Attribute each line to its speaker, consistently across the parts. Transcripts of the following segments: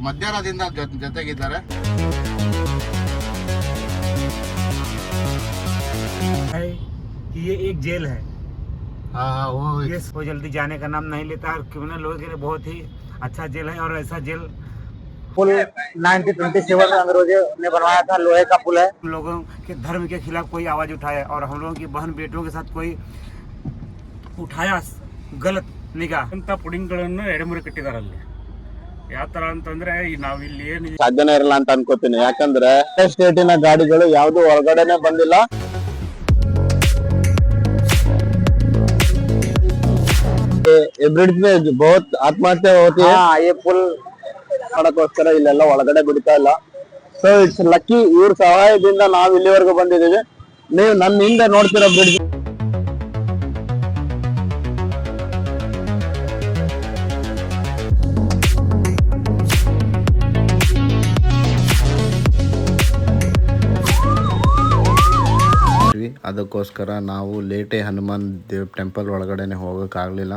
Speaker 1: ಮಧ್ಯಾಹ್ನದಿಂದ ಜೊತೆಗಿದ್ದಾರೆ.
Speaker 2: ये एक जेल है।
Speaker 1: हाँ
Speaker 2: वो जल्दी जाने का नाम नहीं लेता, क्रिमिनल लोगों के लिए बहुत ही अच्छा जेल है। और ऐसा जेल
Speaker 3: पुल 1927 अंग्रेजों ने बनवाया था, लोहे का पुल है।
Speaker 2: हम लोगों के धर्म के खिलाफ कोई आवाज उठाया और हम लोगों की बहन बेटियों के साथ कोई उठाया गलत निगाह ಅಂತ ಪುಡಿಂಗ್ಗಳನ್ನು ಎಡೆಮುರಿ ಕಟ್ಟಿದ್ದಾರೆ ಅಲ್ಲಿ. ಯಾವ ತರ ಅಂತಂದ್ರೆ ನಾವಿಲ್ಲಿ ಏನು
Speaker 4: ಸಾಧ್ಯನೇ ಇರಲ್ಲ ಅಂತ ಅನ್ಕೋತೀನಿ. ಯಾಕಂದ್ರೆ ಸ್ಟೇಟಿನ ಗಾಡಿಗಳು ಯಾವ್ದು ಹೊರಗಡೆನೆ ಬಂದಿಲ್ಲ. ये ब्रिज में बहुत आत्महत्या होती है.
Speaker 3: ये पुल
Speaker 4: ಮಾಡೋಕ್ಕೋಸ್ಕರ ಇಲ್ಲೆಲ್ಲ ಒಳಗಡೆ ಬಿಡ್ತಾ ಇಲ್ಲ. ಸೊ ಇಟ್ಸ್ ಲಕ್ಕಿ ಇವ್ರ ಸಹಾಯದಿಂದ ನಾವ್ ಇಲ್ಲಿವರೆಗೂ ಬಂದಿದ್ದೀವಿ. ನೀವು ನನ್ನ ಹಿಂದೆ ನೋಡ್ತಿರೋ ಬ್ರಿಡ್ಜ್ ಅದಕ್ಕೋಸ್ಕರ ನಾವು ಲೇಟೆ ಹನುಮಾನ್ ದೇವ್ ಟೆಂಪಲ್ ಒಳಗಡೆನೆ ಹೋಗಕ್ಕಾಗ್ಲಿಲ್ಲ.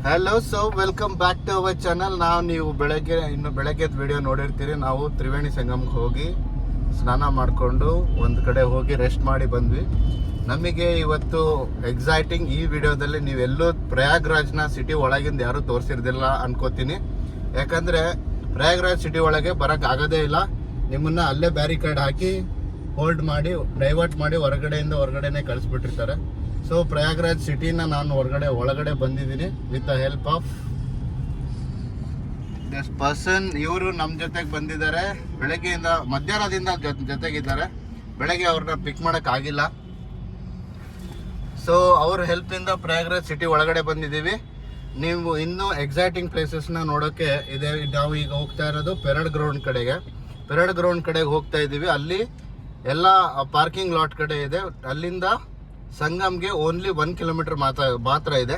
Speaker 1: Hello, so welcome back to our channel. ನೀವು ಬೆಳಗ್ಗೆದ ವಿಡಿಯೋ ನೋಡಿರ್ತೀರಿ. ನಾವು ತ್ರಿವೇಣಿ ಸಂಗಮಕ್ಕೆ ಹೋಗಿ ಸ್ನಾನ ಮಾಡಿಕೊಂಡು ಒಂದು ಕಡೆ ಹೋಗಿ ರೆಸ್ಟ್ ಮಾಡಿ ಬಂದ್ವಿ. ನಮಗೆ ಇವತ್ತು ಎಕ್ಸೈಟಿಂಗ್. ಈ ವಿಡಿಯೋದಲ್ಲಿ ನೀವೆಲ್ಲೂ ಪ್ರಯಾಗ್ರಾಜ್ನ ಸಿಟಿ ಒಳಗಿಂದ ಯಾರೂ ತೋರಿಸಿರ್ದಿಲ್ಲ ಅನ್ಕೋತೀನಿ. ಯಾಕಂದರೆ ಪ್ರಯಾಗ್ರಾಜ್ ಸಿಟಿ ಒಳಗೆ ಬರೋಕ್ಕೆ ಆಗೋದೇ ಇಲ್ಲ. ನಿಮ್ಮನ್ನ ಅಲ್ಲೇ ಬ್ಯಾರಿಕೇಡ್ ಹಾಕಿ ಹೋಲ್ಡ್ ಮಾಡಿ ಡೈವರ್ಟ್ ಮಾಡಿ ಹೊರಗಡೆನೇ ಕಳಿಸ್ಬಿಟ್ಟಿರ್ತಾರೆ. ಸೊ ಪ್ರಯಾಗ್ರಾಜ್ ಸಿಟಿನ ನಾನು ಒಳಗಡೆ ಬಂದಿದ್ದೀನಿ with the help of this person. ಇವರು ನಮ್ಮ ಜೊತೆಗೆ ಬಂದಿದ್ದಾರೆ. ಬೆಳಗ್ಗೆಯಿಂದ ಮಧ್ಯಾಹ್ನದಿಂದ ಜೊತೆಗಿದ್ದಾರೆ. ಬೆಳಗ್ಗೆ ಅವ್ರನ್ನ ಪಿಕ್ ಮಾಡೋಕ್ಕಾಗಿಲ್ಲ. ಸೊ ಅವ್ರ ಹೆಲ್ಪಿಂದ ಪ್ರಯಾಗ್ರಾಜ್ ಸಿಟಿ ಒಳಗಡೆ ಬಂದಿದ್ದೀವಿ. ನೀವು ಇನ್ನೂ ಎಕ್ಸೈಟಿಂಗ್ ಪ್ಲೇಸಸ್ನ ನೋಡೋಕ್ಕೆ ಇದೆ. ನಾವು ಈಗ ಹೋಗ್ತಾ ಇರೋದು ಪೆರೇಡ್ ಗ್ರೌಂಡ್ ಕಡೆಗೆ ಹೋಗ್ತಾ ಇದ್ದೀವಿ. ಅಲ್ಲಿ ಎಲ್ಲ ಪಾರ್ಕಿಂಗ್ ಲಾಟ್ ಕಡೆ ಇದೆ. ಅಲ್ಲಿಂದ ಸಂಗಮ್ಗೆ ಓನ್ಲಿ 1 ಕಿಲೋಮೀಟರ್ ಮಾತ್ರ ಇದೆ.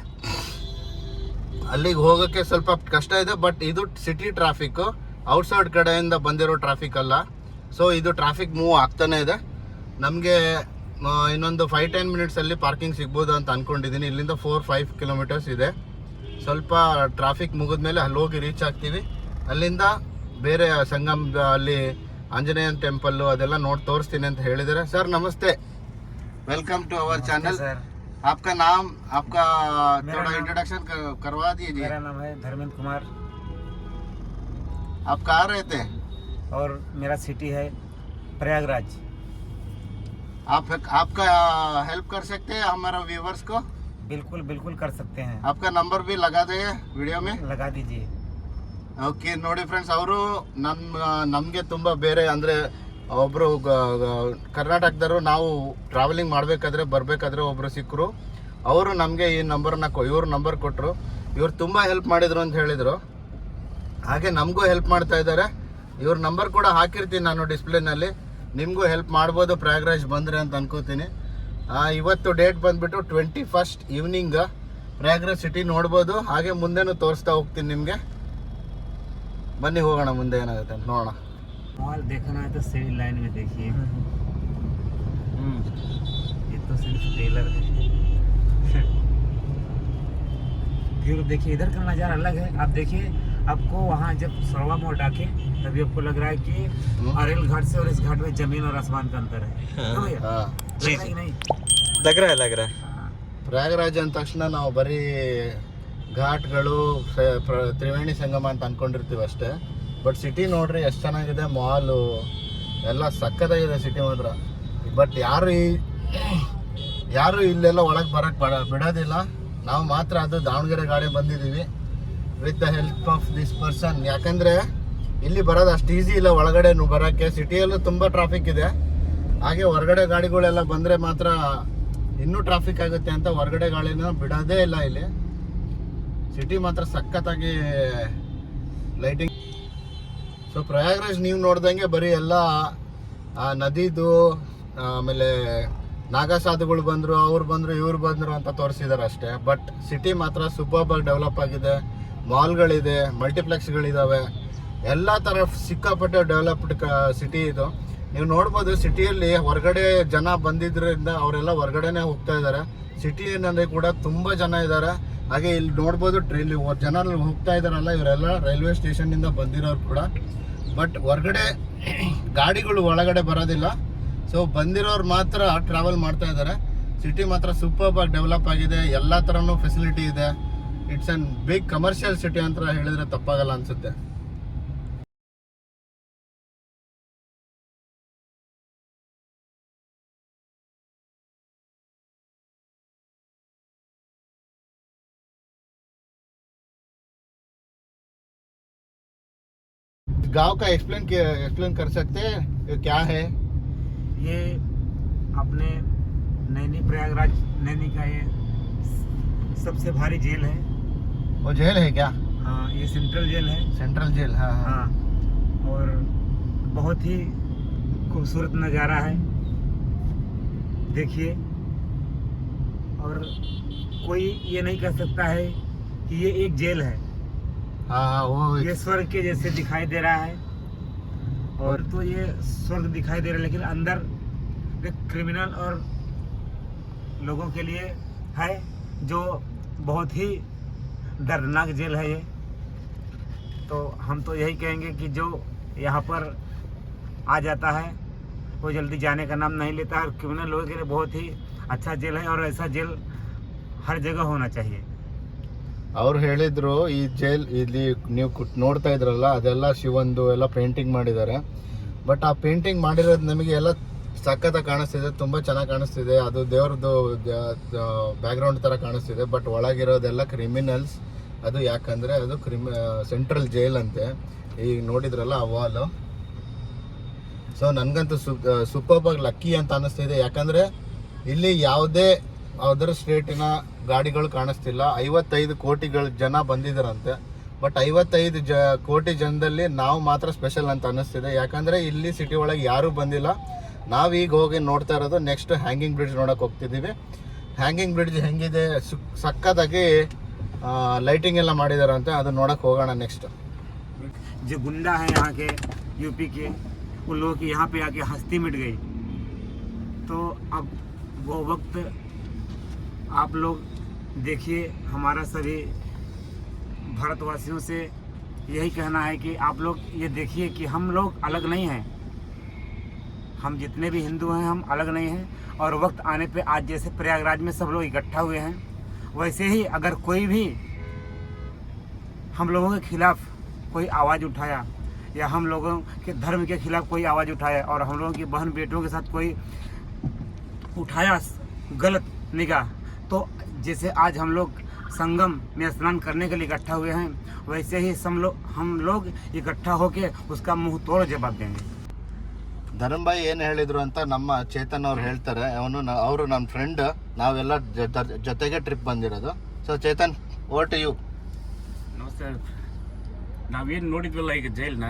Speaker 1: ಅಲ್ಲಿಗೆ ಹೋಗೋಕ್ಕೆ ಸ್ವಲ್ಪ ಕಷ್ಟ ಇದೆ. ಬಟ್ ಇದು ಸಿಟಿ ಟ್ರಾಫಿಕ್, ಔಟ್ಸೈಡ್ ಕಡೆಯಿಂದ ಬಂದಿರೋ ಟ್ರಾಫಿಕ್ ಅಲ್ಲ. ಸೊ ಇದು ಟ್ರಾಫಿಕ್ ಮೂವ್ ಆಗ್ತಾನೆ ಇದೆ. ನಮಗೆ ಇನ್ನೊಂದು 5-10 ಮಿನಿಟ್ಸಲ್ಲಿ ಪಾರ್ಕಿಂಗ್ ಸಿಗ್ಬೋದು ಅಂತ ಅಂದ್ಕೊಂಡಿದ್ದೀನಿ. ಇಲ್ಲಿಂದ 4-5 ಕಿಲೋಮೀಟರ್ಸ್ ಇದೆ. ಸ್ವಲ್ಪ ಟ್ರಾಫಿಕ್ ಮುಗಿದ್ಮೇಲೆ ಅಲ್ಲಿ ಹೋಗಿ ರೀಚ್ ಆಗ್ತೀವಿ. ಅಲ್ಲಿಂದ ಬೇರೆ ಸಂಗಮ್ ಅಲ್ಲಿ ಆಂಜನೇಯನ್ ಟೆಂಪಲ್ಲು ಅದೆಲ್ಲ ತೋರಿಸ್ತೀನಿ ಅಂತ ಹೇಳಿದ್ದಾರೆ. ಸರ್ ನಮಸ್ತೆ, वेलकम टू अवर चैनल. आपका नाम, आपका थोड़ा इंट्रोडक्शन करवा दीजिए.
Speaker 2: मेरा नाम है धर्मेंद्र कुमार.
Speaker 1: आप कहाँ रहते हैं?
Speaker 2: और मेरा सिटी है प्रयागराज.
Speaker 1: आपका हेल्प कर सकते हैं हमारा व्यूवर्स को?
Speaker 2: बिल्कुल कर सकते हैं.
Speaker 1: आपका नंबर भी लगा दे ವಿಡಿಯೋ में.
Speaker 2: लगा दीजिए.
Speaker 1: ಓಕೆ, ನೋಡಿ ಫ್ರೆಂಡ್ಸ್, ಅವರು ನಮಗೆ ತುಂಬ ಬೇರೆ ಅಂದರೆ ಒಬ್ಬರು ಕರ್ನಾಟಕದವರು ನಾವು ಟ್ರಾವೆಲಿಂಗ್ ಬರಬೇಕಾದ್ರೆ ಒಬ್ಬರು ಸಿಕ್ಕರು. ಅವರು ನಮಗೆ ಈ ಇವ್ರ ನಂಬರ್ ಕೊಟ್ಟರು. ಇವ್ರು ತುಂಬ ಹೆಲ್ಪ್ ಮಾಡಿದರು ಅಂತ ಹೇಳಿದರು. ಹಾಗೆ ನಮಗೂ ಹೆಲ್ಪ್ ಮಾಡ್ತಾ ಇದ್ದಾರೆ. ಇವ್ರ ನಂಬರ್ ಕೂಡ ಹಾಕಿರ್ತೀನಿ ನಾನು ಡಿಸ್ಪ್ಲೇನಲ್ಲಿ. ನಿಮಗೂ ಹೆಲ್ಪ್ ಮಾಡ್ಬೋದು ಪ್ರಯಾಗ್ರಾಜ್ ಬಂದರೆ ಅಂತ ಅನ್ಕೋತೀನಿ. ಇವತ್ತು ಡೇಟ್ ಬಂದುಬಿಟ್ಟು 21st ಈವ್ನಿಂಗ್ ಪ್ರಯಾಗ್ರಾಜ್ ಸಿಟಿ ನೋಡ್ಬೋದು. ಹಾಗೆ ಮುಂದೆನೂ ತೋರಿಸ್ತಾ ಹೋಗ್ತೀನಿ ನಿಮಗೆ. ಬನ್ನಿ ಹೋಗೋಣ, ಮುಂದೆ ಏನಾಗುತ್ತೆ ಅಂತ ನೋಡೋಣ.
Speaker 2: मॉल देखना है तो सिविल लाइन में देखिए. ये तो सिर्फ ट्रेलर है. फिर देखिए इधर का नज़ारा अलग है. आप देखिए, आपको वहाँ जब सरवा मोड़ डाके तभी आपको लग रहा है कि अरेल घाट से और इस घाट में जमीन और आसमान का अंतर है. नहीं
Speaker 4: लग रहा है.
Speaker 1: ಪ್ರಯಾಗರಾಜ್ ಅಂದ ತಕ್ಷಣ ನಾವು ಬರೀ ಘಾಟ್ಗಳು ತ್ರಿವೇಣಿ ಸಂಗಮ ಅಂತ ಅಂದ್ಕೊಂಡಿರ್ತೀವಿ ಅಷ್ಟೇ. ಬಟ್ ಸಿಟಿ ನೋಡ್ರಿ ಎಷ್ಟು ಚೆನ್ನಾಗಿದೆ. ಮಾಲು ಎಲ್ಲ ಸಕ್ಕತ್ತಾಗಿದೆ ಸಿಟಿ ಮಾತ್ರ. ಬಟ್ ಯಾರು ಇಲ್ಲೆಲ್ಲ ಒಳಗೆ ಬರೋಕ್ಕೆ ಬಿಡೋದಿಲ್ಲ. ನಾವು ಮಾತ್ರ ಅದು ದಾವಣಗೆರೆ ಗಾಡಿ ಬಂದಿದ್ದೀವಿ with the help of this person. ಯಾಕಂದರೆ ಇಲ್ಲಿ ಬರೋದು ಅಷ್ಟು ಈಸಿ ಇಲ್ಲ ಒಳಗಡೆ ಬರೋಕ್ಕೆ. ಸಿಟಿಯಲ್ಲೂ ತುಂಬ ಟ್ರಾಫಿಕ್ ಇದೆ. ಹಾಗೆ ಹೊರಗಡೆ ಗಾಡಿಗಳೆಲ್ಲ ಬಂದರೆ ಮಾತ್ರ ಇನ್ನೂ ಟ್ರಾಫಿಕ್ ಆಗುತ್ತೆ ಅಂತ ಹೊರಗಡೆ ಗಾಡಿನ ಬಿಡೋದೇ ಇಲ್ಲ. ಇಲ್ಲಿ ಸಿಟಿ ಮಾತ್ರ ಸಖತ್ತಾಗಿ ಲೈಟಿಂಗ್. ಸೊ ಪ್ರಯಾಗ್ರಾಜ್ ನೀವು ನೋಡ್ದಂಗೆ ಬರೀ ಎಲ್ಲ ನದಿದು, ಆಮೇಲೆ ನಾಗಾಸಾಧುಗಳು ಬಂದರು, ಅವ್ರು ಬಂದರು, ಇವ್ರು ಬಂದರು ಅಂತ ತೋರಿಸಿದ್ದಾರೆ ಅಷ್ಟೇ. ಬಟ್ ಸಿಟಿ ಮಾತ್ರ ಸೂಪರ್ಬಾಗಿ ಡೆವಲಪ್ ಆಗಿದೆ. ಮಾಲ್ಗಳಿದೆ, ಮಲ್ಟಿಪ್ಲೆಕ್ಸ್ಗಳಿದ್ದಾವೆ, ಎಲ್ಲ ಥರ ಸಿಕ್ಕಾಪಟ್ಟೆ ಡೆವಲಪ್ಡ್ ಸಿಟಿ ಇದು. ನೀವು ನೋಡ್ಬೋದು ಸಿಟಿಯಲ್ಲಿ ಹೊರಗಡೆ ಜನ ಬಂದಿದ್ದರಿಂದ ಅವರೆಲ್ಲ ಹೊರಗಡೆನೆ ಹೋಗ್ತಾ ಇದ್ದಾರೆ. ಸಿಟಿ ಏನಂದರೆ ಕೂಡ ತುಂಬ ಜನ ಇದ್ದಾರೆ. ಹಾಗೆ ಇಲ್ಲಿ ನೋಡ್ಬೋದು ಇಲ್ಲಿ ಜನ ಹೋಗ್ತಾ ಇದ್ದಾರಲ್ಲ, ಇವರೆಲ್ಲ ರೈಲ್ವೆ ಸ್ಟೇಷನ್ನಿಂದ ಬಂದಿರೋರು ಕೂಡ. ಬಟ್ ಹೊರಗಡೆ ಗಾಡಿಗಳು ಒಳಗಡೆ ಬರೋದಿಲ್ಲ. ಸೊ ಬಂದಿರೋರು ಮಾತ್ರ ಟ್ರಾವೆಲ್ ಮಾಡ್ತಾ ಇದ್ದಾರೆ. ಸಿಟಿ ಮಾತ್ರ ಸೂಪರ್ ಆಗಿ ಡೆವಲಪ್ ಆಗಿದೆ, ಎಲ್ಲ ಥರನೂ ಫೆಸಿಲಿಟಿ ಇದೆ. It's an big commercial city ಅಂತ ಹೇಳಿದ್ರೆ ತಪ್ಪಾಗಲ್ಲ ಅನ್ಸುತ್ತೆ. गांव का एक्सप्लेन कर सकते हैं ये क्या है?
Speaker 2: ये अपने नैनी प्रयागराज नैनी का ये सबसे भारी जेल है।
Speaker 1: वो जेल है क्या?
Speaker 2: हाँ, ये सेंट्रल जेल है।
Speaker 1: सेंट्रल जेल, हाँ हाँ।
Speaker 2: हाँ, और बहुत ही खूबसूरत नज़ारा है, देखिए। और कोई ये नहीं कह सकता है कि ये एक जेल है।
Speaker 1: हाँ वो
Speaker 2: ये स्वर्ग के जैसे दिखाई दे रहा है। और तो ये स्वर्ग दिखाई दे रहा है, लेकिन अंदर एक क्रिमिनल और लोगों के लिए है, जो बहुत ही दर्दनाक जेल है ये। तो हम तो यही कहेंगे कि जो यहाँ पर आ जाता है वो जल्दी जाने का नाम नहीं लेता है। क्रिमिनल लोगों के लिए बहुत ही अच्छा जेल है, और ऐसा जेल हर जगह होना चाहिए।
Speaker 1: ಅವ್ರು ಹೇಳಿದ್ರು ಈ ಜೈಲ್ ಇಲ್ಲಿ ನೀವು ನೋಡ್ತಾ ಇದ್ರಲ್ಲ ಅದೆಲ್ಲ ಶಿವಂದು ಎಲ್ಲ ಪೇಂಟಿಂಗ್ ಮಾಡಿದ್ದಾರೆ. ಬಟ್ ಆ ಪೇಂಟಿಂಗ್ ಮಾಡಿರೋದು ನಮಗೆ ಎಲ್ಲ ಸಖತ್ತಾಗಿ ಕಾಣಿಸ್ತಿದೆ, ತುಂಬ ಚೆನ್ನಾಗಿ ಕಾಣಿಸ್ತಿದೆ. ಅದು ದೇವ್ರದ್ದು ಬ್ಯಾಕ್ಗ್ರೌಂಡ್ ಥರ ಕಾಣಿಸ್ತಿದೆ. ಬಟ್ ಒಳಗಿರೋದೆಲ್ಲ ಕ್ರಿಮಿನಲ್ಸ್. ಅದು ಯಾಕಂದರೆ ಅದು ಸೆಂಟ್ರಲ್ ಜೈಲ್ ಅಂತೆ. ಈಗ ನೋಡಿದ್ರಲ್ಲ ಆ ವಾಲು. ಸೊ ನನಗಂತೂ ಸೂಪರ್ಬಾಗಿ ಲಕ್ಕಿ ಅಂತ ಅನ್ನಿಸ್ತಿದೆ. ಯಾಕಂದರೆ ಇಲ್ಲಿ ಯಾವುದೇ ಅದರ್ ಸ್ಟೇಟಿನ ಗಾಡಿಗಳು ಕಾಣಿಸ್ತಿಲ್ಲ. 55 ಕೋಟಿಗಳ ಜನ ಬಂದಿದ್ದಾರಂತೆ. ಬಟ್ 55 ಕೋಟಿ ಜನದಲ್ಲಿ ನಾವು ಮಾತ್ರ ಸ್ಪೆಷಲ್ ಅಂತ ಅನ್ನಿಸ್ತಿದೆ. ಯಾಕಂದರೆ ಇಲ್ಲಿ ಸಿಟಿ ಒಳಗೆ ಯಾರೂ ಬಂದಿಲ್ಲ. ನಾವೀಗ ಹೋಗಿ ನೋಡ್ತಾ ಇರೋದು ನೆಕ್ಸ್ಟ್ ಹ್ಯಾಂಗಿಂಗ್ ಬ್ರಿಡ್ಜ್ ನೋಡೋಕೆ ಹೋಗ್ತಿದ್ದೀವಿ. ಹ್ಯಾಂಗಿಂಗ್ ಬ್ರಿಡ್ಜ್ ಹೆಂಗಿದೆ, ಸಕ್ಕತ್ತಾಗಿ ಲೈಟಿಂಗ್ ಎಲ್ಲ ಮಾಡಿದಾರಂತೆ. ಅದು ನೋಡೋಕೆ ಹೋಗೋಣ ನೆಕ್ಸ್ಟ್.
Speaker 2: जो गुंडा है यहाँ के यूपी के, उन लोगों की यहाँ पे आके हस्ती मिट गई। तो अब वो वक्त आप लोग देखिए, हमारा सभी भारतवासियों से यही कहना है कि आप लोग ये देखिए कि हम लोग अलग नहीं हैं। हम जितने भी हिंदू हैं हम अलग नहीं हैं। और वक्त आने पे आज जैसे प्रयागराज में सब लोग इकट्ठा हुए हैं, वैसे ही अगर कोई भी हम लोगों के खिलाफ कोई आवाज़ उठाया, या हम लोगों के धर्म के खिलाफ कोई आवाज़ उठाया, और हम लोगों की बहन बेटियों के साथ कोई उठाया गलत निगाह, तो जैसे आज हम लोग संगम में स्नान करने के लिए इकट्ठा हुए हैं, वैसे ही हम लोग इकट्ठा होकर उसका मुंह तोड़ जवाब देंगे।
Speaker 1: ಧರ್ಮಭಾಯಿ ಏನು ಹೇಳಿದ್ರು ಅಂತ ನಮ್ಮ ಚೇತನ್ ಅವ್ರು ಹೇಳ್ತಾರೆ. ಅವರು ನಮ್ಮ ಫ್ರೆಂಡ್, ನಾವೆಲ್ಲ ಜೊತೆಗೆ ಟ್ರಿಪ್ ಬಂದಿರೋದು. So Chetan, over to you.
Speaker 2: ನಮಸ್ತೆ. ನಾವೇನು ನೋಡಿದ್ವಲ್ಲ ಈಗ ಜೈಲನ್ನ,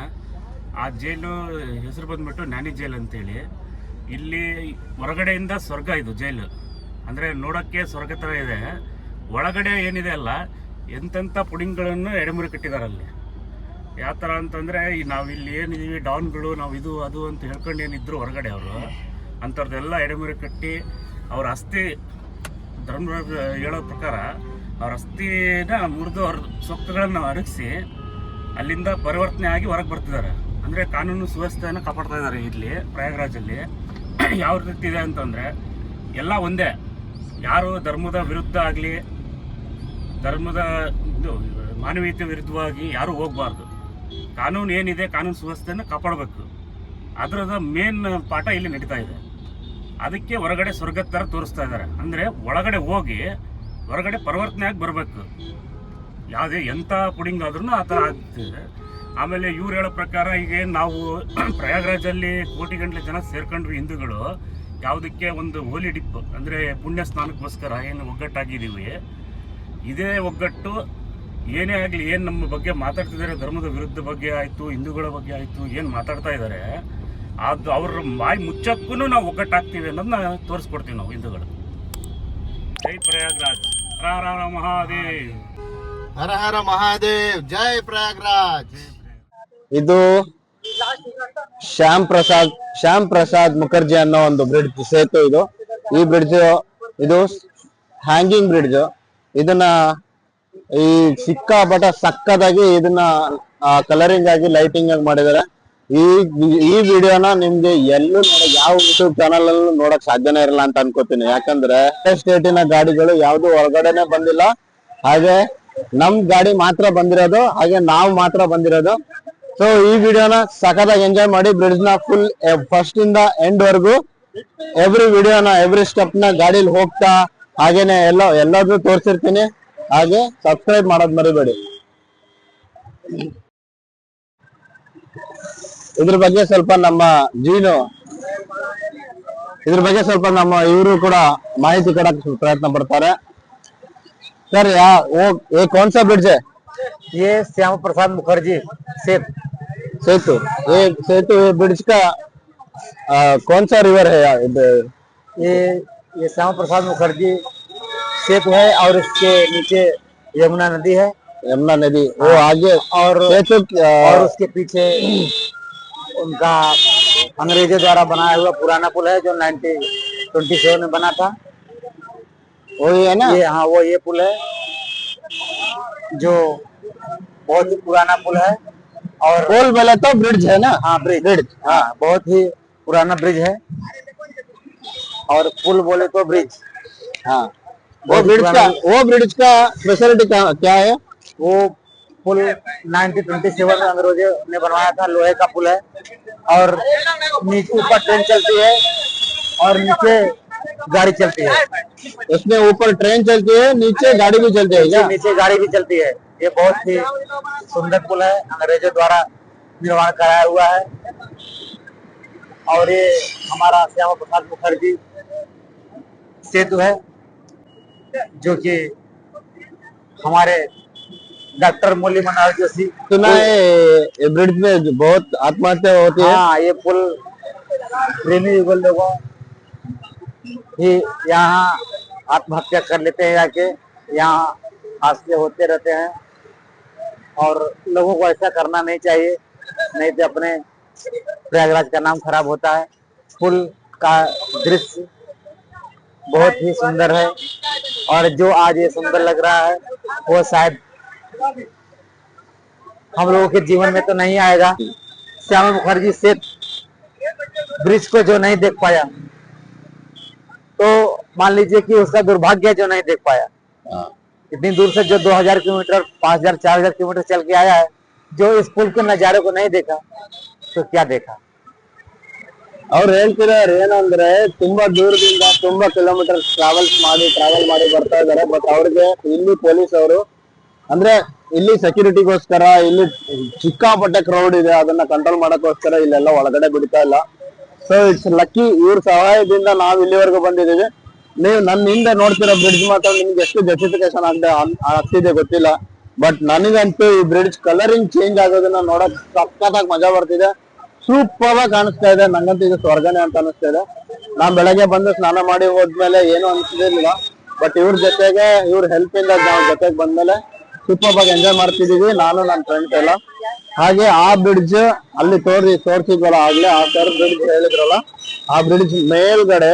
Speaker 2: ಆ ಜೈಲು ಹೆಸರು ಬಂದ್ಬಿಟ್ಟು ನ್ಯಾನಿ ಜೈಲ್ ಅಂತೇಳಿ. ಇಲ್ಲಿ ಹೊರಗಡೆಯಿಂದ ಸ್ವರ್ಗ ಇದು ಜೈಲು, ಅಂದರೆ ನೋಡೋಕ್ಕೆ ಸ್ವರ್ಗ ಥರ ಇದೆ. ಒಳಗಡೆ ಏನಿದೆ ಅಲ್ಲ, ಎಂತೆಂಥ ಪುಡಿಂಗ್ಗಳನ್ನು ಎಡೆಮುರಿ ಕಟ್ಟಿದಾರಲ್ಲಿ. ಯಾವ ಥರ ಅಂತಂದರೆ ಈ ನಾವಿಲ್ಲಿ ಏನಿದ್ದೀವಿ ಡಾನ್ಗಳು, ನಾವು ಇದು ಅದು ಅಂತ ಹೇಳ್ಕೊಂಡು ಏನಿದ್ರು ಹೊರಗಡೆ ಅವರು ಅಂಥವ್ರದ್ದೆಲ್ಲ ಎಡೆಮುರಿ ಕಟ್ಟಿ ಅವ್ರ ಅಸ್ಥಿ ಧರ್ಮ ಹೇಳೋ ಪ್ರಕಾರ ಅವ್ರ ಅಸ್ಥಿನ ಮುರಿದು ಅವ್ರ ಸೊಕ್ಕುಗಳನ್ನು ಅರಗಿಸಿ ಅಲ್ಲಿಂದ ಪರಿವರ್ತನೆ ಆಗಿ ಹೊರಗೆ ಬರ್ತಿದ್ದಾರೆ. ಅಂದರೆ ಕಾನೂನು ಸುವ್ಯವಸ್ಥೆಯನ್ನು ಕಾಪಾಡ್ತಾ ಇದ್ದಾರೆ ಇಲ್ಲಿ ಪ್ರಯಾಗರಾಜಲ್ಲಿ. ಯಾವ ರೀತಿ ಇದೆ ಅಂತಂದರೆ ಎಲ್ಲ ಒಂದೇ, ಯಾರು ಧರ್ಮದ ವಿರುದ್ಧ ಆಗಲಿ, ಧರ್ಮದ ಇದು ಮಾನವೀಯತೆ ವಿರುದ್ಧವಾಗಿ ಯಾರೂ ಹೋಗಬಾರ್ದು. ಕಾನೂನು ಏನಿದೆ, ಕಾನೂನು ಸುವ್ಯವಸ್ಥೆಯನ್ನು ಕಾಪಾಡಬೇಕು. ಅದರದ ಮೇನ್ ಪಾಠ ಇಲ್ಲಿ ನಡೀತಾ ಇದೆ. ಅದಕ್ಕೆ ಹೊರಗಡೆ ಸ್ವರ್ಗದ ಥರ ತೋರಿಸ್ತಾ ಇದ್ದಾರೆ. ಅಂದರೆ ಒಳಗಡೆ ಹೋಗಿ ಹೊರಗಡೆ ಪರಿವರ್ತನೆ ಆಗಿ ಬರಬೇಕು. ಯಾವುದೇ ಎಂಥ ಪುಡಿಂಗ್ ಆದ್ರೂ ಆ ಥರ ಆಗ್ತಿದೆ. ಆಮೇಲೆ ಇವ್ರು ಹೇಳೋ ಪ್ರಕಾರ ಈಗ ನಾವು ಪ್ರಯಾಗರಾಜಲ್ಲಿ ಕೋಟಿಗಟ್ಟಲೆ ಜನ ಸೇರ್ಕೊಂಡ್ವಿ ಹಿಂದೂಗಳು, ಯಾವುದಕ್ಕೆ ಒಂದು ಹೋಲಿ ಡಿಪ್ ಅಂದರೆ ಪುಣ್ಯ ಸ್ನಾನಕ್ಕೋಸ್ಕರ ಏನು ಒಗ್ಗಟ್ಟಾಗಿದ್ದೀವಿ. ಇದೇ ಒಗ್ಗಟ್ಟು ಏನೇ ಆಗಲಿ, ಏನು ನಮ್ಮ ಬಗ್ಗೆ ಮಾತಾಡ್ತಿದ್ದಾರೆ, ಧರ್ಮದ ವಿರುದ್ಧ ಬಗ್ಗೆ ಆಯಿತು, ಹಿಂದೂಗಳ ಬಗ್ಗೆ ಆಯಿತು, ಏನು ಮಾತಾಡ್ತಾ ಇದ್ದಾರೆ, ಅದು ಅವ್ರ ಬಾಯಿ ಮುಚ್ಚಕ್ಕೂ ನಾವು ಒಗ್ಗಟ್ಟಾಗ್ತೀವಿ ಅನ್ನೋದನ್ನ ತೋರಿಸ್ಕೊಡ್ತೀವಿ ನಾವು ಹಿಂದೂಗಳು. ಜೈ ಪ್ರಯಾಗರಾಜ್, ಹರ ಹರ ಮಹಾದೇವ್.
Speaker 1: ಹರ ಹರ ಮಹಾದೇವ್, ಜೈ ಪ್ರಯಾಗರಾಜ್.
Speaker 4: ಇದು ಶ್ಯಾಮ್ ಪ್ರಸಾದ್ ಮುಖರ್ಜಿ ಅನ್ನೋ ಒಂದು ಬ್ರಿಡ್ಜ್ ಸೇತು ಇದು. ಈ ಬ್ರಿಡ್ಜ್ ಇದು ಹ್ಯಾಂಗಿಂಗ್ ಬ್ರಿಡ್ಜ್. ಇದನ್ನ ಈ ಸಿಕ್ಕಾಪಟ್ಟ ಸಕ್ಕದಾಗಿ ಇದನ್ನ ಕಲರಿಂಗ್ ಆಗಿ ಲೈಟಿಂಗ್ ಆಗಿ ಮಾಡಿದ್ದಾರೆ. ಈ ವಿಡಿಯೋನ ನಿಮ್ಗೆ ಎಲ್ಲೂ ಯಾವ ಯೂಟ್ಯೂಬ್ ಚಾನಲ್ ಅಲ್ಲೂ ನೋಡಕ್ ಸಾಧ್ಯನೇ ಇರಲ್ಲ ಅಂತ ಅನ್ಕೋತೀನಿ. ಯಾಕಂದ್ರೆ ಸ್ಟೇಟಿನ ಗಾಡಿಗಳು ಯಾವ್ದು ಹೊರಗಡೆನೆ ಬಂದಿಲ್ಲ, ಹಾಗೆ ನಮ್ ಗಾಡಿ ಮಾತ್ರ ಬಂದಿರೋದು, ಹಾಗೆ ನಾವು ಮಾತ್ರ ಬಂದಿರೋದು. ಸೊ ಈ ವಿಡಿಯೋನ ಸಖತ್ತಾಗಿ ಎಂಜಾಯ್ ಮಾಡಿ. ಬ್ರಿಡ್ಜ್ ನ ಫುಲ್ ಫಸ್ಟ್ ಇಂದ ಎಂಡ್ ವರ್ಗು ಎವ್ರಿ ವಿಡಿಯೋನ ಎವ್ರಿ ಸ್ಟೆಪ್ ನ ಗಾಡಿಲಿ ಹೋಗ್ತಾ ಹಾಗೇನೆ ಎಲ್ಲಾದ್ರೂ ತೋರಿಸಿರ್ತೀನಿ. ಹಾಗೆ ಸಬ್ಸ್ಕ್ರೈಬ್ ಮಾಡೋದ್ ಮರಿಬೇಡಿ. ಇದ್ರ ಬಗ್ಗೆ ಸ್ವಲ್ಪ ನಮ್ಮ ಇವರು ಕೂಡ ಮಾಹಿತಿ ಕೊಡಕ್ ಪ್ರಯತ್ನ ಪಡ್ತಾರೆ. सर ये कौन सा ब्रिज है?
Speaker 3: ये श्याम प्रसाद मुखर्जी
Speaker 4: सेतु। ये ब्रिज का कौन सा रिवर है यार?
Speaker 3: ये श्याम प्रसाद मुखर्जी सेतु है और इसके नीचे यमुना नदी है।
Speaker 4: यमुना नदी वो आगे
Speaker 3: और
Speaker 4: सेतु
Speaker 3: और उसके पीछे उनका अंग्रेजों द्वारा बनाया हुआ पुराना पुल है जो 1927 में बना था।
Speaker 4: वही है ना?
Speaker 3: हाँ वो ये पुल है जो बहुत ही पुराना पुल है। और
Speaker 4: पुल बोले तो ब्रिज है ना?
Speaker 3: हाँ ब्रिज हाँ बहुत ही पुराना ब्रिज है। और पुल बोले तो ब्रिज।
Speaker 4: हाँ वो ब्रिज का स्पेशलिटी क्या है?
Speaker 3: वो पुल 1927 में अंग्रेजों ने बनवाया था। लोहे का पुल है और नीचे ऊपर ट्रेन चलती है और नीचे गाड़ी चलती है।
Speaker 4: इसमें ऊपर ट्रेन चलती है, नीचे गाड़ी भी चलती है क्या?
Speaker 3: नीचे गाड़ी भी चलती है। ये बहुत ही सुंदर पुल है, अंग्रेजों द्वारा निर्माण कराया हुआ है। और ये हमारा श्यामा प्रसाद मुखर्जी सेतु है जो कि हमारे डॉक्टर मुरली मनोहर जोशी।
Speaker 4: सुना है ये ब्रिज में बहुत आत्महत्या होती है।
Speaker 3: हाँ ये पुल प्रेमी युगल लोगों ही यहाँ आत्महत्या कर लेते हैं, जाके यहाँ हादसे होते रहते हैं और लोगों को ऐसा करना नहीं चाहिए, नहीं तो अपने प्रयागराज का नाम खराब होता है। पुल का दृश्य बहुत ही सुंदर है और जो आज ये सुंदर लग रहा है वो शायद हम लोगों के जीवन में तो नहीं आएगा। श्यामा मुखर्जी सेतु ब्रिज को जो नहीं देख पाया तो मान लीजिए कि उसका दुर्भाग्य जो नहीं देख पाया। इतनी दूर से जो 2000 किलोमीटर 5000 4000 किलोमीटर चल के आया है, जो इस पुल के नजारे को नहीं देखा तो क्या देखा?
Speaker 4: ಅವ್ರು ಹೇಳ್ತಿರೋರು ಏನಂದ್ರೆ ತುಂಬಾ ದೂರದಿಂದ ತುಂಬಾ ಕಿಲೋಮೀಟರ್ ಟ್ರಾವೆಲ್ ಮಾಡಿ ಬರ್ತಾ ಇದಾರೆ. ಬಟ್ ಅವ್ರಿಗೆ ಇಲ್ಲಿ ಪೊಲೀಸ್ ಅವರು ಅಂದ್ರೆ ಇಲ್ಲಿ ಸೆಕ್ಯೂರಿಟಿಗೋಸ್ಕರ ಇಲ್ಲಿ ಸಿಕ್ಕಾಪಟ್ಟೆ ಕ್ರೌಡ್ ಇದೆ, ಅದನ್ನ ಕಂಟ್ರೋಲ್ ಮಾಡಕ್ಕೋಸ್ಕರ ಇಲ್ಲೆಲ್ಲ ಒಳಗಡೆ ಬಿಡ್ತಾ ಇಲ್ಲ. ಸೊ ಇಟ್ಸ್ ಲಕ್ಕಿ ಇವ್ರ ಸಹಾಯದಿಂದ ನಾವ್ ಇಲ್ಲಿವರೆಗೂ ಬಂದಿದ್ದೀವಿ. ನೀವು ನನ್ನ ಹಿಂದೆ ನೋಡ್ತಿರೋ ಬ್ರಿಡ್ಜ್ ಮಾತ್ರ ನಿಮ್ಗೆ ಎಷ್ಟು ಜಸ್ಟಿಫಿಕೇಶನ್ ಆಗ್ತಿದೆ ಗೊತ್ತಿಲ್ಲ. ಬಟ್ ನನಗಂತೂ ಈ ಬ್ರಿಡ್ಜ್ ಕಲರಿಂಗ್ ಚೇಂಜ್ ಆಗೋದನ್ನ ನೋಡಕ್ ಸಖತ್ತಾಗಿ ಮಜಾ ಬರ್ತಿದೆ. ಸೂಪರ್ ಆಗಿ ಕಾಣಿಸ್ತಾ ಇದೆ. ನಂಗಂತೂ ಇದು ಸ್ವರ್ಗನೇ ಅಂತ ಅನಿಸ್ತಾ ಇದೆ. ನಾನ್ ಬೆಳಗ್ಗೆ ಬಂದು ಸ್ನಾನ ಮಾಡಿ ಹೋದ್ಮೇಲೆ ಏನು ಅನ್ಸಿರ್ಲಿಲ್ಲ. ಬಟ್ ಇವ್ರ ಜೊತೆಗೆ ಇವ್ರ ಹೆಲ್ಪ್ ಇಂದ ನಾವು ಜೊತೆಗೆ ಬಂದ್ಮೇಲೆ ಸೂಪರ್ ಆಗಿ ಎಂಜಾಯ್ ಮಾಡ್ತಿದೀವಿ ನಾನು ನನ್ನ ಫ್ರೆಂಡ್ಸ್ ಎಲ್ಲ. ಹಾಗೆ ಆ ಬ್ರಿಡ್ಜ್ ಅಲ್ಲಿ ತೋರಿಸಿದ್ವಲ್ಲ ಆಗ್ಲೇ, ಆ ತರ ಬ್ರಿಡ್ಜ್ ಹೇಳಿದ್ರಲ್ಲ, ಆ ಬ್ರಿಡ್ಜ್ ಮೇಲ್ಗಡೆ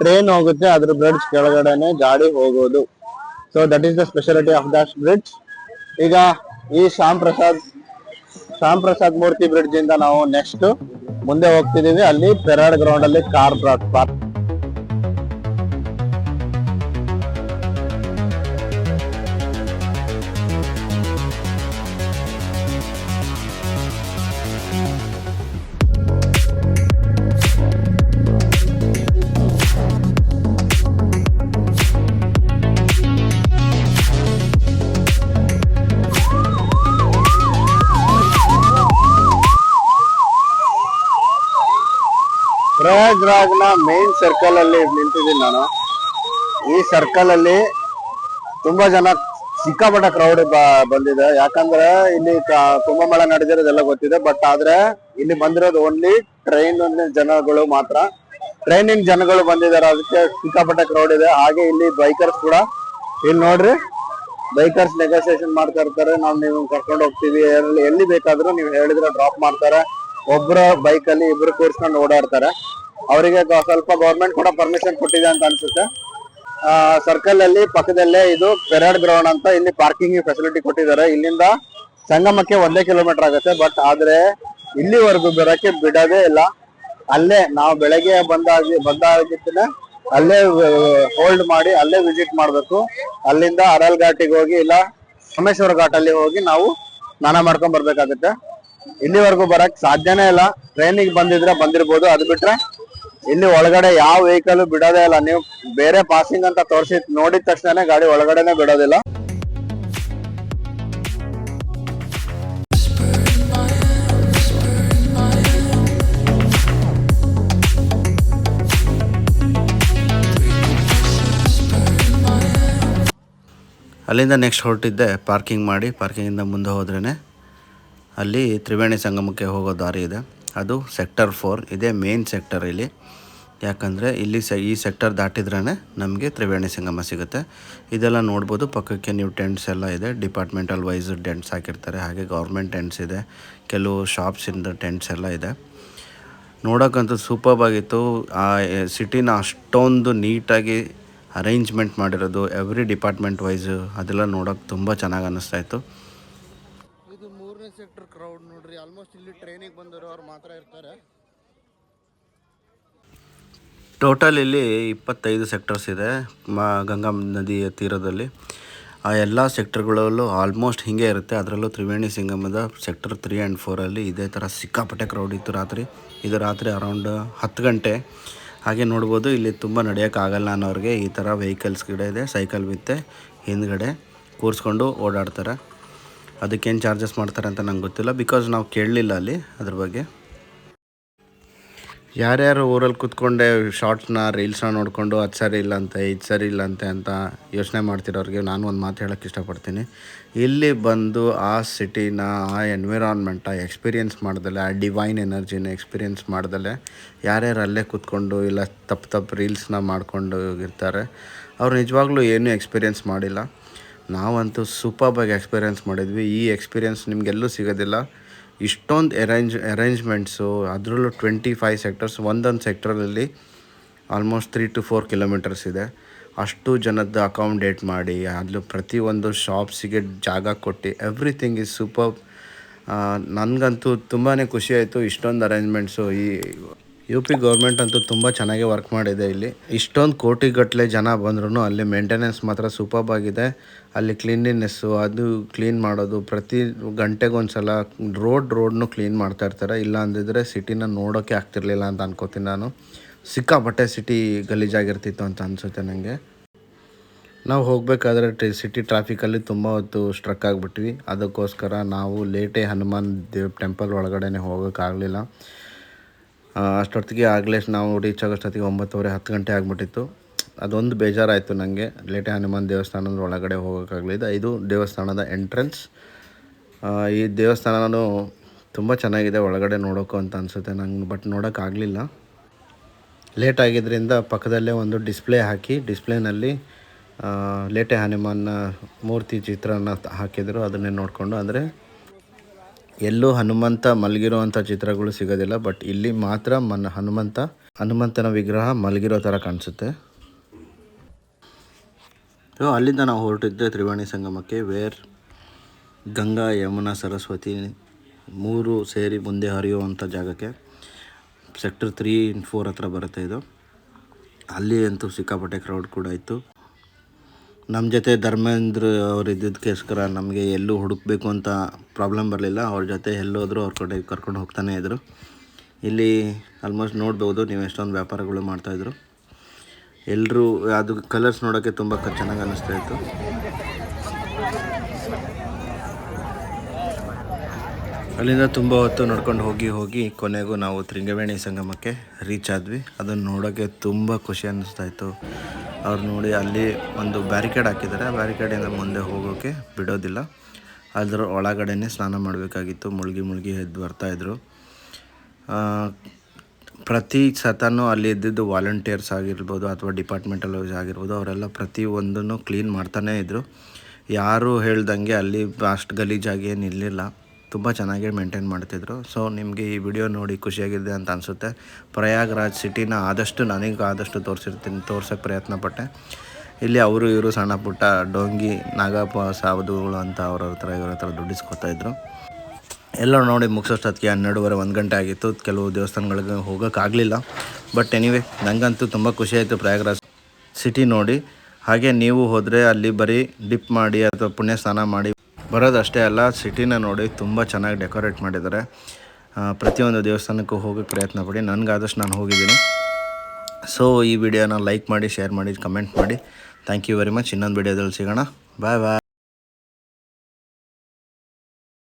Speaker 4: ಟ್ರೈನ್ ಹೋಗುತ್ತೆ, ಅದ್ರ ಬ್ರಿಡ್ಜ್ ಕೆಳಗಡೆನೆ ಗಾಡಿ ಹೋಗೋದು. So that is the speciality of that bridge. ಈಗ ಈ ಶ್ಯಾಮ್ ಪ್ರಸಾದ್ ಮೂರ್ತಿ ಬ್ರಿಡ್ಜ್ ಇಂದ ನಾವು ನೆಕ್ಸ್ಟ್ ಮುಂದೆ ಹೋಗ್ತಿದೀವಿ. ಅಲ್ಲಿ ಪೆರಾಡ್ ಗ್ರೌಂಡ್ ಅಲ್ಲಿ ಕಾರ್ ಪಾರ್ಕ್. ಪ್ರಯಾಗ್ರಾಜ್ ನ ಮೇನ್ ಸರ್ಕಲ್ ಅಲ್ಲಿ ನಿಂತಿದ್ದೀನಿ ನಾನು. ಈ ಸರ್ಕಲ್ ಅಲ್ಲಿ ತುಂಬಾ ಜನ ಸಿಕ್ಕಾಪಟ್ಟ ಕ್ರೌಡ್ ಬಂದಿದೆ. ಯಾಕಂದ್ರೆ ಇಲ್ಲಿ ಕುಂಭಮೇಳ ನಡೆದಿರೋದೆಲ್ಲ ಗೊತ್ತಿದೆ. ಬಟ್ ಆದ್ರೆ ಇಲ್ಲಿ ಬಂದಿರೋದು ಓನ್ಲಿ ಟ್ರೈನ್ ಜನಗಳು ಮಾತ್ರ. ಟ್ರೈನಿನ ಜನಗಳು ಬಂದಿದ್ದಾರೆ, ಅದಕ್ಕೆ ಸಿಕ್ಕಾಪಟ್ಟೆ ಕ್ರೌಡ್ ಇದೆ. ಹಾಗೆ ಇಲ್ಲಿ ಬೈಕರ್ಸ್ ಕೂಡ ಇಲ್ಲಿ ನೋಡ್ರಿ ಬೈಕರ್ಸ್ ನೆಗೋಸಿಯೇಷನ್ ಮಾಡ್ತಾ ಇರ್ತಾರೆ, ನಾವು ನೀವು ಕರ್ಕೊಂಡು ಹೋಗ್ತೀವಿ, ಎಲ್ಲಿ ಬೇಕಾದ್ರೂ ನೀವು ಹೇಳಿದ್ರೆ ಡ್ರಾಪ್ ಮಾಡ್ತಾರೆ. ಒಬ್ರ ಬೈಕ್ ಅಲ್ಲಿ ಇಬ್ರು ಕೂರ್ಸ್ಕೊಂಡು ಓಡಾಡ್ತಾರೆ. ಅವರಿಗೆ ಸ್ವಲ್ಪ ಗೌರ್ಮೆಂಟ್ ಕೂಡ ಪರ್ಮಿಷನ್ ಕೊಟ್ಟಿದೆ ಅಂತ ಅನ್ಸುತ್ತೆ. ಸರ್ಕಲ್ ಅಲ್ಲಿ ಪಕ್ಕದಲ್ಲೇ ಇದು ಪೆರೇಡ್ ಗ್ರೌಂಡ್ ಅಂತ ಇಲ್ಲಿ ಪಾರ್ಕಿಂಗ್ ಫೆಸಿಲಿಟಿ ಕೊಟ್ಟಿದ್ದಾರೆ. ಇಲ್ಲಿಂದ ಸಂಗಮಕ್ಕೆ 1 ಕಿಲೋಮೀಟರ್ ಆಗುತ್ತೆ. ಬಟ್ ಆದ್ರೆ ಇಲ್ಲಿವರೆಗೂ ಬರಕ್ಕೆ ಬಿಡೋದೇ ಇಲ್ಲ. ಅಲ್ಲೇ ನಾವು ಬೆಳಗ್ಗೆ ಬಂದಾಗಿದ್ದನ್ನ ಅಲ್ಲೇ ಹೋಲ್ಡ್ ಮಾಡಿ ಅಲ್ಲೇ ವಿಸಿಟ್ ಮಾಡ್ಬೇಕು. ಅಲ್ಲಿಂದ ಅರಲ್ ಘಾಟಿಗೆ ಹೋಗಿ ಇಲ್ಲ ಸೋಮೇಶ್ವರ ಘಾಟಲ್ಲಿ ಹೋಗಿ ನಾವು ಸ್ನಾನ ಮಾಡ್ಕೊಂಡ್ ಬರ್ಬೇಕಾಗುತ್ತೆ. ಇಲ್ಲಿವರೆಗೂ ಬರಕ್ ಸಾಧ್ಯನೇ ಇಲ್ಲ. ಟ್ರೈನಿಗೆ ಬಂದಿದ್ರೆ ಬಂದಿರ್ಬೋದು, ಅದು ಬಿಟ್ರೆ ಇಲ್ಲಿ ಒಳಗಡೆ ಯಾವ ವೆಹಿಕಲ್ ಬಿಡೋದೇ ಇಲ್ಲ. ನೀವು ಬೇರೆ ಪಾಸಿಂಗ್ ಅಂತ ತೋರಿಸಿ ನೋಡಿದ ತಕ್ಷಣ ಗಾಡಿ ಒಳಗಡೆನೆ ಬಿಡೋದಿಲ್ಲ.
Speaker 1: ಅಲ್ಲಿಂದ ನೆಕ್ಸ್ಟ್ ಹೊರಟಿದ್ದೆ ಪಾರ್ಕಿಂಗ್ ಮಾಡಿ, ಪಾರ್ಕಿಂಗಿಂದ ಮುಂದೆ ಹೋದ್ರೇ ಅಲ್ಲಿ ತ್ರಿವೇಣಿ ಸಂಗಮಕ್ಕೆ ಹೋಗೋ ದಾರಿ ಇದೆ. ಅದು ಸೆಕ್ಟರ್ 4 ಇದೇ ಮೇನ್ ಸೆಕ್ಟರ್ ಇಲ್ಲಿ. ಯಾಕಂದರೆ ಇಲ್ಲಿ ಈ ಸೆಕ್ಟರ್ ದಾಟಿದ್ರೇ ನಮಗೆ ತ್ರಿವೇಣಿ ಸಂಗಮ ಸಿಗುತ್ತೆ. ಇದೆಲ್ಲ ನೋಡ್ಬೋದು. ಪಕ್ಕಕ್ಕೆ ನೀವು ಟೆಂಟ್ಸ್ ಎಲ್ಲ ಇದೆ, ಡಿಪಾರ್ಟ್ಮೆಂಟಲ್ ವೈಸ್ ಟೆಂಟ್ಸ್ ಹಾಕಿರ್ತಾರೆ. ಹಾಗೆ ಗೌರ್ಮೆಂಟ್ ಟೆಂಟ್ಸ್ ಇದೆ, ಕೆಲವು ಶಾಪ್ಸಿಂದ ಟೆಂಟ್ಸ್ ಎಲ್ಲ ಇದೆ. ನೋಡೋಕ್ಕಂತೂ ಸೂಪರ್ಬ್ ಆಗಿತ್ತು. ಆ ಸಿಟಿನ ಅಷ್ಟೊಂದು ನೀಟಾಗಿ ಅರೇಂಜ್ಮೆಂಟ್ ಮಾಡಿರೋದು, ಎವ್ರಿ ಡಿಪಾರ್ಟ್ಮೆಂಟ್ ವೈಸು ಅದೆಲ್ಲ ನೋಡೋಕೆ ತುಂಬ ಚೆನ್ನಾಗಿ ಅನ್ನಿಸ್ತಾ ಇತ್ತು. ಇದು 3ನೇ ಸೆಕ್ಟರ್ ಕ್ರೌಡ್ ನೋಡ್ರಿ. ಆಲ್ಮೋಸ್ಟ್ ಇಲ್ಲಿ ಟ್ರೈನಿಗೆ ಬಂದವರು ಅವ್ರು ಮಾತ್ರ ಇರ್ತಾರೆ. ಟೋಟಲ್ ಇಲ್ಲಿ 25 ಸೆಕ್ಟರ್ಸ್ ಇದೆ ಗಂಗಾ ನದಿಯ ತೀರದಲ್ಲಿ. ಆ ಎಲ್ಲ ಸೆಕ್ಟರ್ಗಳಲ್ಲೂ ಆಲ್ಮೋಸ್ಟ್ ಹೀಗೆ ಇರುತ್ತೆ. ಅದರಲ್ಲೂ ತ್ರಿವೇಣಿ ಸಂಗಮದ ಸೆಕ್ಟರ್ 3 ಆ್ಯಂಡ್ 4ಅಲ್ಲಿ ಇದೇ ಥರ ಸಿಕ್ಕಾಪಟ್ಟೆ ಕ್ರೌಡ್ ಇತ್ತು ರಾತ್ರಿ. ಇದು ರಾತ್ರಿ ಅರೌಂಡ್ 10 ಗಂಟೆ. ಹಾಗೆ ನೋಡ್ಬೋದು ಇಲ್ಲಿ ತುಂಬ ನಡೆಯೋಕ್ಕಾಗಲ್ಲ ಅನ್ನೋರಿಗೆ ಈ ಥರ ವೆಹಿಕಲ್ಸ್ ಗಿಡ ಇದೆ, ಸೈಕಲ್ ಬಿತ್ತೆ ಹಿಂದ್ಗಡೆ ಕೂರಿಸ್ಕೊಂಡು ಓಡಾಡ್ತಾರೆ. ಅದಕ್ಕೇನು ಚಾರ್ಜಸ್ ಮಾಡ್ತಾರೆ ಅಂತ ನಂಗೆ ಗೊತ್ತಿಲ್ಲ, ಬಿಕಾಸ್ ನಾವು ಕೇಳಲಿಲ್ಲ ಅಲ್ಲಿ ಅದ್ರ ಬಗ್ಗೆ. ಯಾರ್ಯಾರು ಊರಲ್ಲಿ ಕೂತ್ಕೊಂಡೆ ಶಾರ್ಟ್ಸ್ನ ರೀಲ್ಸ್ನ ನೋಡಿಕೊಂಡು ಅದು ಸರಿ ಇಲ್ಲ ಅಂತೆ ಇದು ಸರಿ ಇಲ್ಲ ಅಂತೆ ಅಂತ ಯೋಚನೆ ಮಾಡ್ತಿರೋರಿಗೆ ನಾನು ಒಂದು ಮಾತು ಹೇಳೋಕ್ಕೆ ಇಷ್ಟಪಡ್ತೀನಿ. ಇಲ್ಲಿ ಬಂದು ಆ ಸಿಟಿನ, ಆ ಎನ್ವಿರಾನ್ಮೆಂಟ ಎಕ್ಸ್ಪೀರಿಯೆನ್ಸ್ ಮಾಡ್ದಲೆ, ಆ ಡಿವೈನ್ ಎನರ್ಜಿನ ಎಕ್ಸ್ಪೀರಿಯೆನ್ಸ್ ಮಾಡ್ದಲೆ ಯಾರ್ಯಾರು ಅಲ್ಲೇ ಕೂತ್ಕೊಂಡು ಇಲ್ಲ ತಪ್ಪು ರೀಲ್ಸ್ನ ಮಾಡ್ಕೊಂಡು ಇರ್ತಾರೆ ಅವ್ರು ನಿಜವಾಗ್ಲೂ ಏನೂ ಎಕ್ಸ್ಪೀರಿಯೆನ್ಸ್ ಮಾಡಿಲ್ಲ. ನಾವಂತೂ ಸೂಪರ್ಬಾಗಿ ಎಕ್ಸ್ಪೀರಿಯೆನ್ಸ್ ಮಾಡಿದ್ವಿ. ಈ ಎಕ್ಸ್ಪೀರಿಯೆನ್ಸ್ ನಿಮಗೆಲ್ಲೂ ಸಿಗೋದಿಲ್ಲ. ಇಷ್ಟೊಂದು ಅರೇಂಜ್ಮೆಂಟ್ಸು, ಅದರಲ್ಲೂ 25 ಸೆಕ್ಟರ್ಸ್. ಒಂದೊಂದು ಸೆಕ್ಟರಲ್ಲಿ ಆಲ್ಮೋಸ್ಟ್ 3 to 4 ಕಿಲೋಮೀಟರ್ಸ್ ಇದೆ. ಅಷ್ಟು ಜನದ್ದು ಅಕಾಮಡೇಟ್ ಮಾಡಿ ಅಲ್ಲಿ ಪ್ರತಿಯೊಂದು ಶಾಪ್ಸಿಗೆ ಜಾಗ ಕೊಟ್ಟು ಎವ್ರಿಥಿಂಗ್ ಈಸ್ ಸೂಪರ್. ನನಗಂತೂ ತುಂಬಾ ಖುಷಿ ಆಯಿತು. ಇಷ್ಟೊಂದು ಅರೇಂಜ್ಮೆಂಟ್ಸು ಈ UP ಗೌರ್ಮೆಂಟ್ ಅಂತೂ ತುಂಬ ಚೆನ್ನಾಗಿ ವರ್ಕ್ ಮಾಡಿದೆ. ಇಲ್ಲಿ ಇಷ್ಟೊಂದು ಕೋಟಿಗಟ್ಟಲೆ ಜನ ಬಂದ್ರೂ ಅಲ್ಲಿ ಮೇಂಟೆನೆನ್ಸ್ ಮಾತ್ರ ಸೂಪರ್ಬಾಗಿದೆ. ಅಲ್ಲಿ ಕ್ಲೀನ್ಲಿನೆಸ್ಸು, ಅದು ಕ್ಲೀನ್ ಮಾಡೋದು ಪ್ರತಿ ಗಂಟೆಗೊಂದು ಸಲ ರೋಡ್ನು ಕ್ಲೀನ್ ಮಾಡ್ತಾ ಇರ್ತಾರೆ. ಇಲ್ಲ ಅಂದಿದ್ರೆ ಸಿಟಿನ ನೋಡೋಕ್ಕೆ ಆಗ್ತಿರ್ಲಿಲ್ಲ ಅಂತ ಅನ್ಕೋತೀನಿ ನಾನು. ಸಿಕ್ಕಾಪಟ್ಟೆ ಸಿಟಿ ಗಲೀಜಾಗಿರ್ತಿತ್ತು ಅಂತ ಅನಿಸುತ್ತೆ ನನಗೆ. ನಾವು ಹೋಗಬೇಕಾದ್ರೆ ಸಿಟಿ ಟ್ರಾಫಿಕಲ್ಲಿ ತುಂಬ ಹೊತ್ತು ಸ್ಟ್ರಕ್ ಆಗಿಬಿಟ್ವಿ. ಅದಕ್ಕೋಸ್ಕರ ನಾವು ಲೇಟೇ ಹನುಮಾನ್ ದೇವ್ ಟೆಂಪಲ್ ಒಳಗಡೆ ಹೋಗೋಕ್ಕಾಗಲಿಲ್ಲ. ಅಷ್ಟೊತ್ತಿಗೆ ಆಗಲೇ ನಾವು ರೀಚ್ ಆಗೋಷ್ಟೊತ್ತಿಗೆ 9:30-10 ಗಂಟೆ ಆಗಿಬಿಟ್ಟಿತ್ತು. ಅದೊಂದು ಬೇಜಾರಾಯಿತು ನನಗೆ. ಲೇಟೆ ಹನುಮಾನ್ ದೇವಸ್ಥಾನದ ಒಳಗಡೆ ಹೋಗೋಕ್ಕಾಗಲಿಲ್ಲ. ಇದು ದೇವಸ್ಥಾನದ ಎಂಟ್ರೆನ್ಸ್. ಈ ದೇವಸ್ಥಾನವೂ ತುಂಬ ಚೆನ್ನಾಗಿದೆ ಒಳಗಡೆ ನೋಡೋಕ್ಕೂ ಅಂತ ಅನಿಸುತ್ತೆ ನಂಗೆ. ಬಟ್ ನೋಡೋಕ್ಕಾಗಲಿಲ್ಲ, ಲೇಟ್ ಆಗಿದ್ದರಿಂದ ಪಕ್ಕದಲ್ಲೇ ಒಂದು ಡಿಸ್ಪ್ಲೇ ಹಾಕಿ ಡಿಸ್ಪ್ಲೇನಲ್ಲಿ ಲೇಟೆ ಹನುಮಾನ್ನ ಮೂರ್ತಿ ಚಿತ್ರನ ಹಾಕಿದರು. ಅದನ್ನೇ ನೋಡಿಕೊಂಡು, ಅಂದರೆ ಎಲ್ಲೂ ಹನುಮಂತ ಮಲಗಿರೋವಂಥ ಚಿತ್ರಗಳು ಸಿಗೋದಿಲ್ಲ, ಬಟ್ ಇಲ್ಲಿ ಮಾತ್ರ ಹನುಮಂತನ ವಿಗ್ರಹ ಮಲಗಿರೋ ಥರ ಕಾಣಿಸುತ್ತೆ. ಸೊ ಅಲ್ಲಿಂದ ನಾವು ಹೊರಟಿದ್ದೆ ತ್ರಿವೇಣಿ ಸಂಗಮಕ್ಕೆ, ವೇರ್ ಗಂಗಾ ಯಮುನಾ ಸರಸ್ವತಿ 3 ಸೇರಿ ಮುಂದೆ ಹರಿಯುವಂಥ ಜಾಗಕ್ಕೆ. ಸೆಕ್ಟರ್ 3 and 4 ಹತ್ರ ಬರುತ್ತೆ ಇದು. ಅಲ್ಲಿ ಅಂತೂ ಸಿಕ್ಕಾಪಟ್ಟೆ ಕ್ರೌಡ್ ಕೂಡ ಇತ್ತು. ನಮ್ಮ ಜೊತೆ ಧರ್ಮೇಂದ್ರ ಅವ್ರು ಇದ್ದಿದ್ದಕ್ಕೋಸ್ಕರ ನಮಗೆ ಎಲ್ಲೂ ಹುಡುಕಬೇಕು ಅಂತ ಪ್ರಾಬ್ಲಮ್ ಬರಲಿಲ್ಲ. ಅವ್ರ ಜೊತೆ ಎಲ್ಲೋದ್ರು ಅವ್ರ ಕಡೆ ಕರ್ಕೊಂಡು ಹೋಗ್ತಾನೆ ಇದ್ದರು. ಇಲ್ಲಿ ಆಲ್ಮೋಸ್ಟ್ ನೋಡ್ಬೋದು ನೀವು ಎಷ್ಟೊಂದು ವ್ಯಾಪಾರಗಳು ಮಾಡ್ತಾಯಿದ್ರು. ಎಲ್ಲರೂ ಅದು ಕಲರ್ಸ್ ನೋಡೋಕ್ಕೆ ತುಂಬ ಚೆನ್ನಾಗಿ ಅನ್ನಿಸ್ತಾ ಇತ್ತು. ಅಲ್ಲಿಂದ ತುಂಬ ಹೊತ್ತು ನೋಡ್ಕೊಂಡು ಹೋಗಿ ಕೊನೆಗೂ ನಾವು ತ್ರಿವೇಣಿ ಸಂಗಮಕ್ಕೆ ರೀಚ್ ಆದ್ವಿ. ಅದನ್ನು ನೋಡೋಕ್ಕೆ ತುಂಬ ಖುಷಿ ಅನ್ನಿಸ್ತಾಯಿತ್ತು. ಅವ್ರು ನೋಡಿ ಅಲ್ಲಿ ಒಂದು ಬ್ಯಾರಿಕೇಡ್ ಹಾಕಿದ್ದಾರೆ. ಆ ಬ್ಯಾರಿಕೇಡಿಂದ ಮುಂದೆ ಹೋಗೋಕ್ಕೆ ಬಿಡೋದಿಲ್ಲ. ಅದರ ಒಳಗಡೆನೇ ಸ್ನಾನ ಮಾಡಬೇಕಾಗಿತ್ತು. ಮುಳುಗಿ ಎದ್ದು ಬರ್ತಾಯಿದ್ರು. ಪ್ರತಿ ಸತನೂ ಅಲ್ಲಿ ಇದ್ದಿದ್ದು ವಾಲಂಟಿಯರ್ಸ್ ಆಗಿರ್ಬೋದು ಅಥವಾ ಡಿಪಾರ್ಟ್ಮೆಂಟಲ್ ಆಗಿರ್ಬೋದು, ಅವರೆಲ್ಲ ಪ್ರತಿಯೊಂದನ್ನು ಕ್ಲೀನ್ ಮಾಡ್ತಾನೇ ಇದ್ದರು. ಯಾರು ಹೇಳ್ದಂಗೆ ಅಲ್ಲಿ ಅಷ್ಟು ಗಲೀಜಾಗಿ ಏನು ಇರಲಿಲ್ಲ, ತುಂಬ ಚೆನ್ನಾಗಿ ಮೇಂಟೈನ್ ಮಾಡ್ತಿದ್ರು. ಸೊ ನಿಮಗೆ ಈ ವಿಡಿಯೋ ನೋಡಿ ಖುಷಿಯಾಗಿದೆ ಅಂತ ಅನಿಸುತ್ತೆ. ಪ್ರಯಾಗ್ರಾಜ್ ಸಿಟಿನ ಆದಷ್ಟು ನನಗಾದಷ್ಟು ತೋರ್ಸೋಕ್ಕೆ ಪ್ರಯತ್ನ ಪಟ್ಟೆ. ಇಲ್ಲಿ ಅವರು ಇವರು ಸಣ್ಣ ಪುಟ್ಟ ಡೋಂಗಿ ನಾಗಪ್ಪ ಸಾಧುಗಳು ಅಂತ ಇವ್ರ ಹತ್ರ ದುಡ್ಡಿಸ್ಕೊತಾಯಿದ್ರು. ಎಲ್ಲ ನೋಡಿ ಮುಗಿಸೋಷ್ಟೊತ್ತಿಗೆ 12:30 1 ಗಂಟೆ ಆಗಿತ್ತು. ಕೆಲವು ದೇವಸ್ಥಾನಗಳಿಗೆ ಹೋಗೋಕ್ಕಾಗಲಿಲ್ಲ. ಬಟ್ ಎನಿವೆ ನನಗಂತೂ ತುಂಬ ಖುಷಿಯಾಯಿತು ಪ್ರಯಾಗ್ರಾಜ್ ಸಿಟಿ ನೋಡಿ. ಹಾಗೆ ನೀವು ಹೋದರೆ ಅಲ್ಲಿ ಬರೀ ಡಿಪ್ ಮಾಡಿ ಅಥವಾ ಪುಣ್ಯ ಸ್ನಾನ ಮಾಡಿ ಬರೋದಷ್ಟೇ ಅಲ್ಲ, ಸಿಟಿನ ನೋಡಿ ತುಂಬ ಚೆನ್ನಾಗಿ ಡೆಕೋರೇಟ್ ಮಾಡಿದ್ದಾರೆ. ಪ್ರತಿಯೊಂದು ದೇವಸ್ಥಾನಕ್ಕೂ ಹೋಗೋಕ್ಕೆ ಪ್ರಯತ್ನ ಪಡಿ. ನನಗಾದಷ್ಟು ನಾನು ಹೋಗಿದ್ದೀನಿ. ಸೊ ಈ ವಿಡಿಯೋನ ಲೈಕ್ ಮಾಡಿ, ಶೇರ್ ಮಾಡಿ, ಕಮೆಂಟ್ ಮಾಡಿ. Thank you very much. ಇನ್ನೊಂದು ವಿಡಿಯೋದಲ್ಲಿ ಸಿಗೋಣ. ಬಾಯ್ ಬಾಯ್.